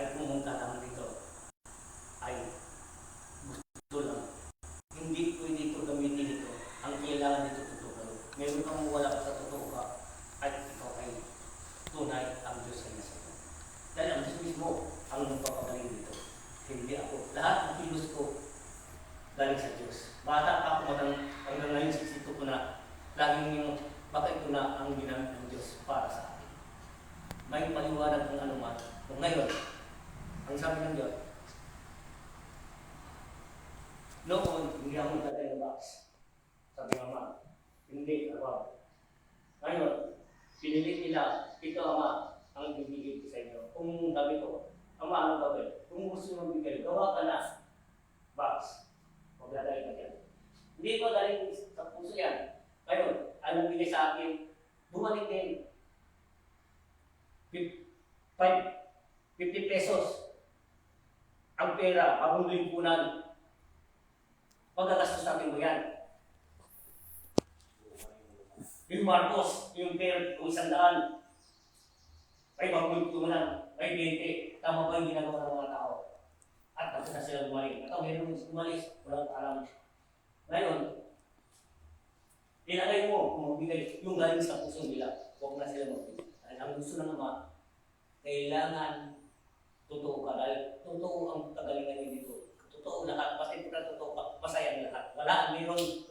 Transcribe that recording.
ay pumunta lang dito ay gusto lang. Hindi pwede ito gamitin ito. Ang kailangan dito totoo kayo. Meron kang wala sa totoo ka at ikaw ay tunay ang Diyos ay nasa iyo. Dahil ang Diyos mismo ang nagpapagaling dito. Hindi ako. Lahat ng kilos ko galing sa Diyos. Bata pa ako hanggang ngayon sisito ko na laging yung baka ito na ang ginamit ng Diyos para sa akin. May paliwanag ng anuman. Kung ngayon, ang sabi ng Diyos, noon, hindi ako nagtatay ng box. Sabi ng Ama, hindi ako. Ngayon, pinilit nila, ito Ama, ang bibigay ko sa inyo. Kung sabi ko, Ama, ano gawin? Kung gusto mo bigay, gawa ka na box. Magdadali ka dyan. Hindi ko dali sa puso yan. Ngayon, anong bigay sa akin? Bumalik din. 50 pesos ang pera, bagong limpunan. Pagkagastos natin mo yan. Yung Marcos, yung pera kung 100, ay bagong limpunan, ay 20. Tama ba yung ginagawa ng mga tao? At tapos na sila bumalik. At meron umalis, walang alam. Ngayon, ilagay mo kung magbigay yung galing sa puso nila. Huwag na sila magbigay. Dahil ang gusto ng Ama, kailangan totoo ka. Dahil totoo ang kagalingan niyo dito. Totoo lahat. Basta ito na totoo ka. Masaya lahat. Wala, mayroon